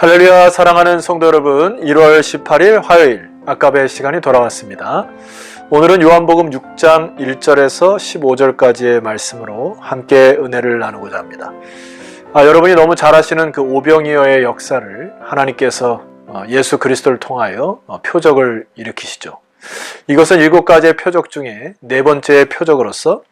할렐루야, 사랑하는 성도 여러분, 1월 18일 화요일 아까베 시간이 돌아왔습니다. 오늘은 요한복음 6장 1절에서 15절까지의 말씀으로 함께 은혜를 나누고자 합니다. 여러분이 너무 잘 아시는 그 오병이어의 역사를 하나님께서 예수 그리스도를 통하여 표적을 일으키시죠. 이것은 7가지의 표적 중에 네 번째의 표적으로서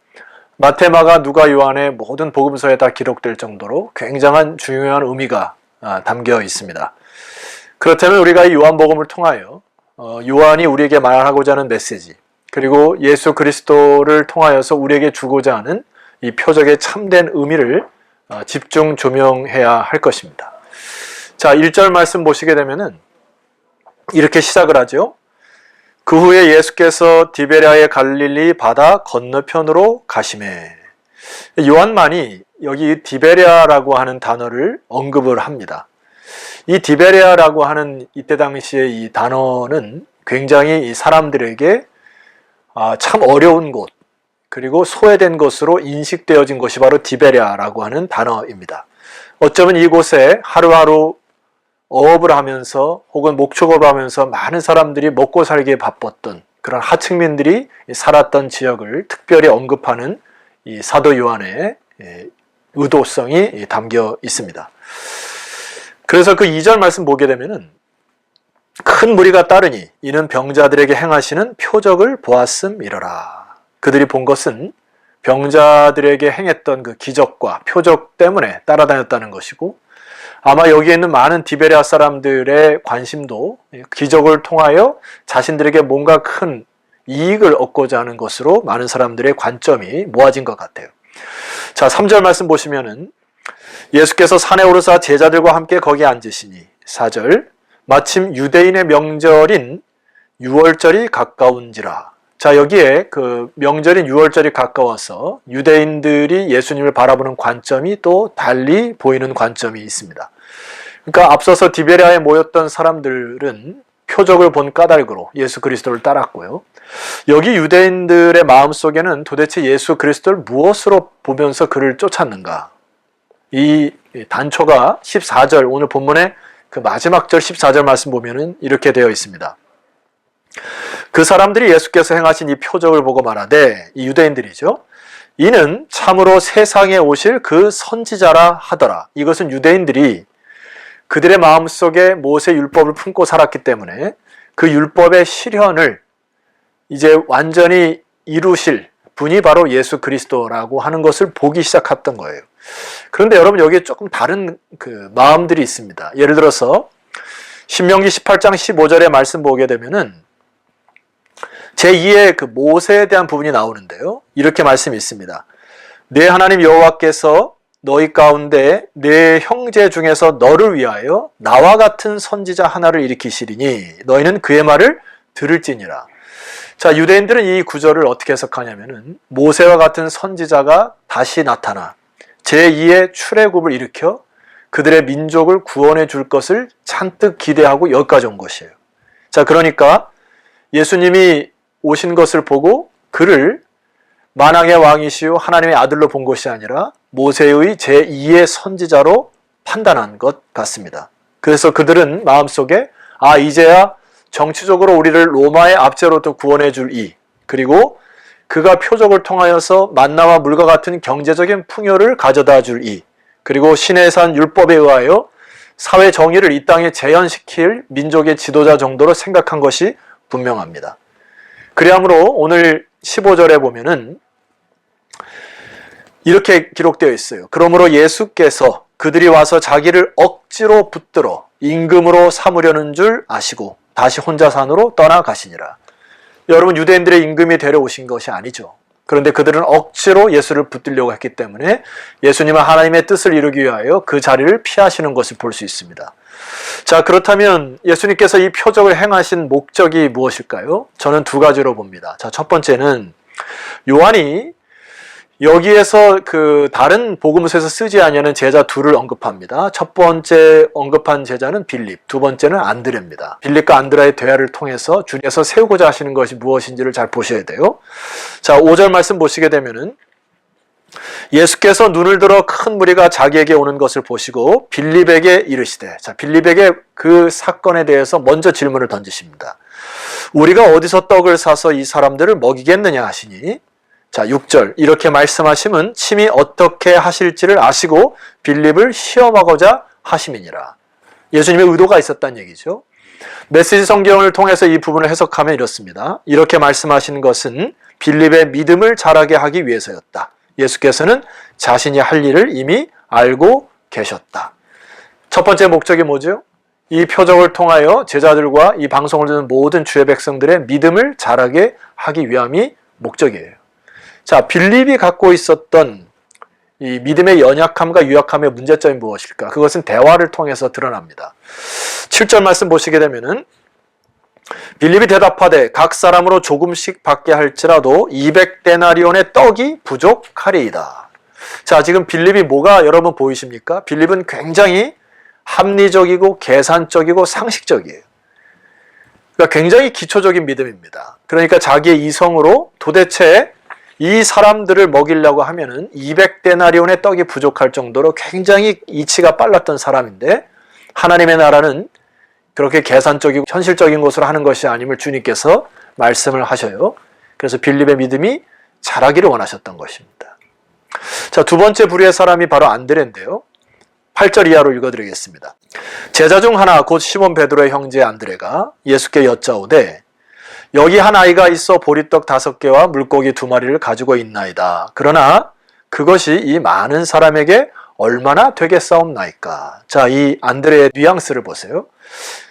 마태, 마가, 누가, 요한의 모든 복음서에 다 기록될 정도로 굉장한 중요한 의미가 담겨 있습니다. 그렇다면 우리가 이 요한복음을 통하여 요한이 우리에게 말하고자 하는 메시지, 그리고 예수 그리스도를 통하여서 우리에게 주고자 하는 이 표적의 참된 의미를 집중 조명해야 할 것입니다. 자, 1절 말씀 보시게 되면은 이렇게 시작을 하죠. 그 후에 예수께서 디베랴의 갈릴리 바다 건너편으로 가시매. 요한만이 여기 디베랴라고 하는 단어를 언급을 합니다. 이 디베랴라고 하는 이때 당시의 이 단어는 굉장히 이 사람들에게 참 어려운 곳, 그리고 소외된 것으로 인식되어진 것이 바로 디베랴라고 하는 단어입니다. 어쩌면 이곳에 하루하루 어업을 하면서 혹은 목축업을 하면서 많은 사람들이 먹고 살기에 바빴던 그런 하층민들이 살았던 지역을 특별히 언급하는 이 사도 요한의 의도성이 담겨 있습니다. 그래서 그 2절 말씀 보게 되면은 큰 무리가 따르니 이는 병자들에게 행하시는 표적을 보았음이러라. 그들이 본 것은 병자들에게 행했던 그 기적과 표적 때문에 따라다녔다는 것이고, 아마 여기에 있는 많은 디베랴 사람들의 관심도 기적을 통하여 자신들에게 뭔가 큰 이익을 얻고자 하는 것으로 많은 사람들의 관점이 모아진 것 같아요. 자, 3절 말씀 보시면은 예수께서 산에 오르사 제자들과 함께 거기 앉으시니, 4절 마침 유대인의 명절인 유월절이 가까운지라. 자, 여기에 그 명절인 유월절이 가까워서 유대인들이 예수님을 바라보는 관점이 또 달리 보이는 관점이 있습니다. 그러니까 앞서서 디베랴에 모였던 사람들은 표적을 본 까닭으로 예수 그리스도를 따랐고요. 여기 유대인들의 마음속에는 도대체 예수 그리스도를 무엇으로 보면서 그를 쫓았는가? 이 단초가 14절, 오늘 본문의 그 마지막 절 14절 말씀 보면은 이렇게 되어 있습니다. 그 사람들이 예수께서 행하신 이 표적을 보고 말하되, 이 유대인들이죠. 이는 참으로 세상에 오실 그 선지자라 하더라. 이것은 유대인들이 그들의 마음속에 모세 율법을 품고 살았기 때문에 그 율법의 실현을 이제 완전히 이루실 분이 바로 예수 그리스도라고 하는 것을 보기 시작했던 거예요. 그런데 여러분, 여기에 조금 다른 그 마음들이 있습니다. 예를 들어서 신명기 18장 15절의 말씀 보게 되면은 제2의 그 모세에 대한 부분이 나오는데요. 이렇게 말씀이 있습니다. 내 하나님 여호와께서 너희 가운데 내 형제 중에서 너를 위하여 나와 같은 선지자 하나를 일으키시리니 너희는 그의 말을 들을지니라. 자, 유대인들은 이 구절을 어떻게 해석하냐면은 모세와 같은 선지자가 다시 나타나 제2의 출애굽을 일으켜 그들의 민족을 구원해 줄 것을 잔뜩 기대하고 여기까지 온 것이에요. 자, 그러니까 예수님이 오신 것을 보고 그를 만왕의 왕이시오 하나님의 아들로 본 것이 아니라 모세의 제2의 선지자로 판단한 것 같습니다. 그래서 그들은 마음속에 이제야 정치적으로 우리를 로마의 압제로부터 구원해 줄 이, 그리고 그가 표적을 통하여서 만나와 물과 같은 경제적인 풍요를 가져다 줄 이, 그리고 신의 산 율법에 의하여 사회 정의를 이 땅에 재현시킬 민족의 지도자 정도로 생각한 것이 분명합니다. 그러므로 오늘 15절에 보면은 이렇게 기록되어 있어요. 그러므로 예수께서 그들이 와서 자기를 억지로 붙들어 임금으로 삼으려는 줄 아시고 다시 혼자 산으로 떠나가시니라. 여러분, 유대인들의 임금이 데려오신 것이 아니죠. 그런데 그들은 억지로 예수를 붙들려고 했기 때문에 예수님은 하나님의 뜻을 이루기 위하여 그 자리를 피하시는 것을 볼 수 있습니다. 자, 그렇다면 예수님께서 이 표적을 행하신 목적이 무엇일까요? 저는 두 가지로 봅니다. 자, 첫 번째는 요한이 여기에서 그 다른 복음서에서 쓰지 않냐는 제자 둘을 언급합니다. 첫 번째 언급한 제자는 빌립, 두 번째는 안드레입니다. 빌립과 안드레의 대화를 통해서 주님께서 세우고자 하시는 것이 무엇인지를 잘 보셔야 돼요. 자, 5절 말씀 보시게 되면은 예수께서 눈을 들어 큰 무리가 자기에게 오는 것을 보시고 빌립에게 이르시되, 자, 빌립에게 그 사건에 대해서 먼저 질문을 던지십니다. 우리가 어디서 떡을 사서 이 사람들을 먹이겠느냐 하시니, 자, 6절 이렇게 말씀하심은 친히 어떻게 하실지를 아시고 빌립을 시험하고자 하심이니라. 예수님의 의도가 있었다는 얘기죠. 메시지 성경을 통해서 이 부분을 해석하면 이렇습니다. 이렇게 말씀하신 것은 빌립의 믿음을 자라게 하기 위해서였다. 예수께서는 자신이 할 일을 이미 알고 계셨다. 첫 번째 목적이 뭐죠? 이 표적을 통하여 제자들과 이 방송을 듣는 모든 주의 백성들의 믿음을 자라게 하기 위함이 목적이에요. 자, 빌립이 갖고 있었던 이 믿음의 연약함과 유약함의 문제점이 무엇일까? 그것은 대화를 통해서 드러납니다. 7절 말씀 보시게 되면은 빌립이 대답하되 각 사람으로 조금씩 받게 할지라도 200데나리온의 떡이 부족하리이다. 자, 지금 빌립이 뭐가 여러분 보이십니까? 빌립은 굉장히 합리적이고 계산적이고 상식적이에요. 그러니까 굉장히 기초적인 믿음입니다. 그러니까 자기의 이성으로 도대체 이 사람들을 먹이려고 하면은 200데나리온의 떡이 부족할 정도로 굉장히 이치가 빨랐던 사람인데, 하나님의 나라는 그렇게 계산적이고 현실적인 것으로 하는 것이 아님을 주님께서 말씀을 하셔요. 그래서 빌립의 믿음이 자라기를 원하셨던 것입니다. 자, 두 번째 부류의 사람이 바로 안드레인데요. 8절 이하로 읽어드리겠습니다. 제자 중 하나 곧 시몬 베드로의 형제 안드레가 예수께 여짜오되 여기 한 아이가 있어 보리떡 5개와 물고기 2마리를 가지고 있나이다. 그러나 그것이 이 많은 사람에게 얼마나 되겠사옵나이까. 자, 이 안드레의 뉘앙스를 보세요.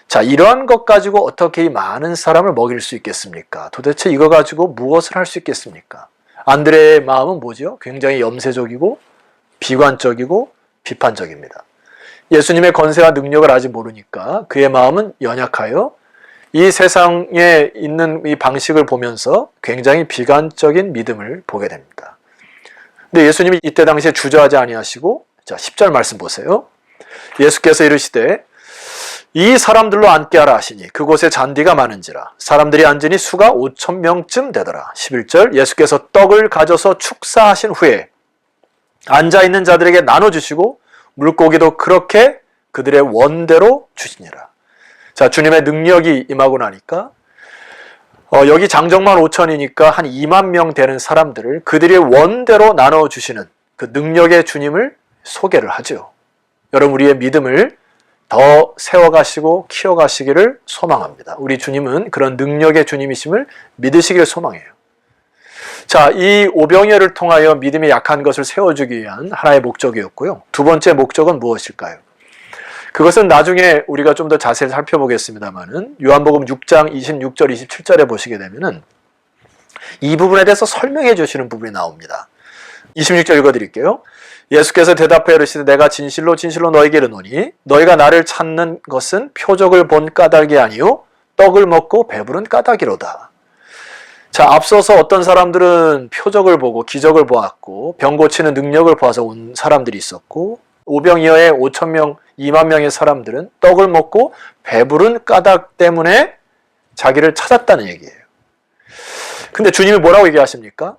자, 이러한 것 가지고 어떻게 이 많은 사람을 먹일 수 있겠습니까? 도대체 이거 가지고 무엇을 할 수 있겠습니까? 안드레의 마음은 뭐죠? 굉장히 염세적이고 비관적이고 비판적입니다. 예수님의 권세와 능력을 아직 모르니까 그의 마음은 연약하여 이 세상에 있는 이 방식을 보면서 굉장히 비관적인 믿음을 보게 됩니다. 근데 예수님이 이때 당시에 주저하지 아니하시고, 자, 10절 말씀 보세요. 예수께서 이르시되 이 사람들로 앉게 하라 하시니 그곳에 잔디가 많은지라 사람들이 앉으니 수가 5,000명쯤 되더라. 11절 예수께서 떡을 가져서 축사하신 후에 앉아있는 자들에게 나눠주시고 물고기도 그렇게 그들의 원대로 주시니라. 자, 주님의 능력이 임하고 나니까 여기 장정만 5천이니까 한 2만 명 되는 사람들을 그들의 원대로 나눠주시는 그 능력의 주님을 소개를 하죠. 여러분, 우리의 믿음을 더 세워가시고 키워가시기를 소망합니다. 우리 주님은 그런 능력의 주님이심을 믿으시기를 소망해요. 자, 이 오병이어를 통하여 믿음이 약한 것을 세워주기 위한 하나의 목적이었고요. 두 번째 목적은 무엇일까요? 그것은 나중에 우리가 좀 더 자세히 살펴보겠습니다만은 요한복음 6장 26절 27절에 보시게 되면은 이 부분에 대해서 설명해 주시는 부분이 나옵니다. 26절 읽어드릴게요. 예수께서 대답하여 이르시되 내가 진실로 진실로 너희에게 이르노니 너희가 나를 찾는 것은 표적을 본 까닭이 아니요 떡을 먹고 배부른 까닭이로다. 자, 앞서서 어떤 사람들은 표적을 보고 기적을 보았고 병 고치는 능력을 보아서 온 사람들이 있었고, 오병이어의 5,000명, 2만 명의 사람들은 떡을 먹고 배부른 까닭 때문에 자기를 찾았다는 얘기예요. 근데 주님이 뭐라고 얘기하십니까?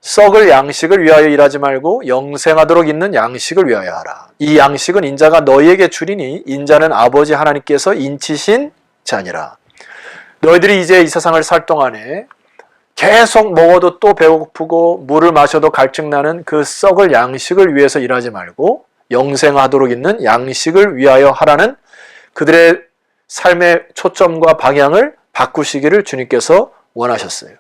썩을 양식을 위하여 일하지 말고 영생하도록 있는 양식을 위하여 하라. 이 양식은 인자가 너희에게 주리니 인자는 아버지 하나님께서 인치신 자니라. 너희들이 이제 이 세상을 살 동안에 계속 먹어도 또 배고프고 물을 마셔도 갈증나는 그 썩을 양식을 위해서 일하지 말고 영생하도록 있는 양식을 위하여 하라는 그들의 삶의 초점과 방향을 바꾸시기를 주님께서 원하셨어요.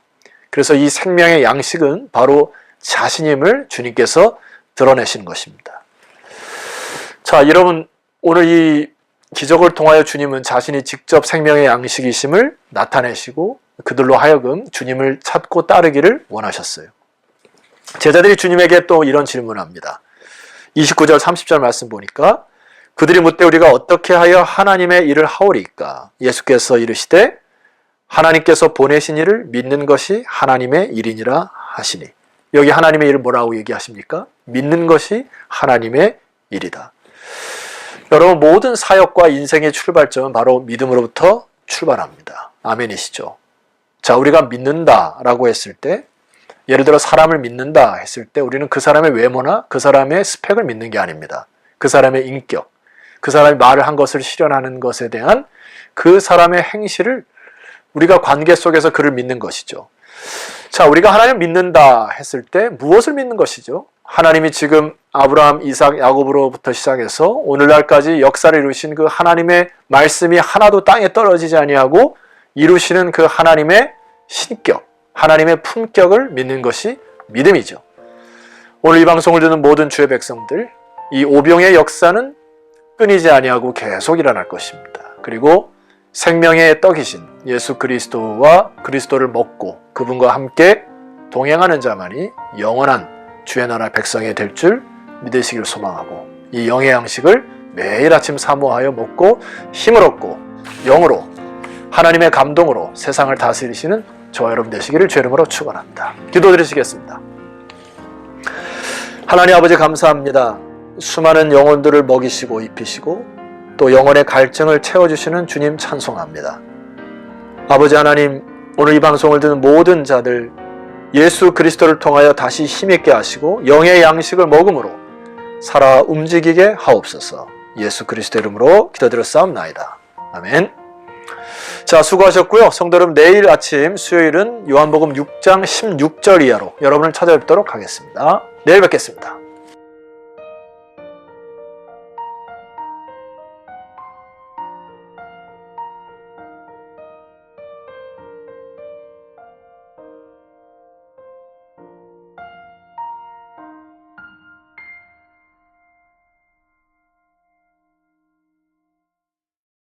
그래서 이 생명의 양식은 바로 자신임을 주님께서 드러내시는 것입니다. 자, 여러분, 오늘 이 기적을 통하여 주님은 자신이 직접 생명의 양식이심을 나타내시고 그들로 하여금 주님을 찾고 따르기를 원하셨어요. 제자들이 주님에게 또 이런 질문을 합니다. 29절 30절 말씀 보니까 그들이 묻되 우리가 어떻게 하여 하나님의 일을 하오리까? 예수께서 이르시되 하나님께서 보내신 일을 믿는 것이 하나님의 일이니라 하시니. 여기 하나님의 일을 뭐라고 얘기하십니까? 믿는 것이 하나님의 일이다. 여러분, 모든 사역과 인생의 출발점은 바로 믿음으로부터 출발합니다. 아멘이시죠? 자, 우리가 믿는다라고 했을 때 예를 들어 사람을 믿는다 했을 때 우리는 그 사람의 외모나 그 사람의 스펙을 믿는 게 아닙니다. 그 사람의 인격, 그 사람이 말을 한 것을 실현하는 것에 대한 그 사람의 행실을 우리가 관계 속에서 그를 믿는 것이죠. 자, 우리가 하나님을 믿는다 했을 때 무엇을 믿는 것이죠? 하나님이 지금 아브라함, 이삭, 야곱으로부터 시작해서 오늘날까지 역사를 이루신 그 하나님의 말씀이 하나도 땅에 떨어지지 아니하고 이루시는 그 하나님의 신격, 하나님의 품격을 믿는 것이 믿음이죠. 오늘 이 방송을 듣는 모든 주의 백성들, 이 오병의 역사는 끊이지 아니하고 계속 일어날 것입니다. 그리고 생명의 떡이신 예수 그리스도와 그리스도를 먹고 그분과 함께 동행하는 자만이 영원한 주의 나라 백성이 될 줄 믿으시기를 소망하고, 이 영의 양식을 매일 아침 사모하여 먹고 힘을 얻고 영으로 하나님의 감동으로 세상을 다스리시는 저와 여러분 되시기를 주의 이름으로 축원합니다. 기도드리시겠습니다. 하나님 아버지 감사합니다. 수많은 영혼들을 먹이시고 입히시고 또 영혼의 갈증을 채워주시는 주님 찬송합니다. 아버지 하나님, 오늘 이 방송을 듣는 모든 자들 예수 그리스도를 통하여 다시 힘있게 하시고 영의 양식을 먹음으로 살아 움직이게 하옵소서. 예수 그리스도 이름으로 기도드렸사옵나이다. 아멘. 자, 수고하셨고요. 성도 여러분, 내일 아침 수요일은 요한복음 6장 16절 이하로 여러분을 찾아뵙도록 하겠습니다. 내일 뵙겠습니다.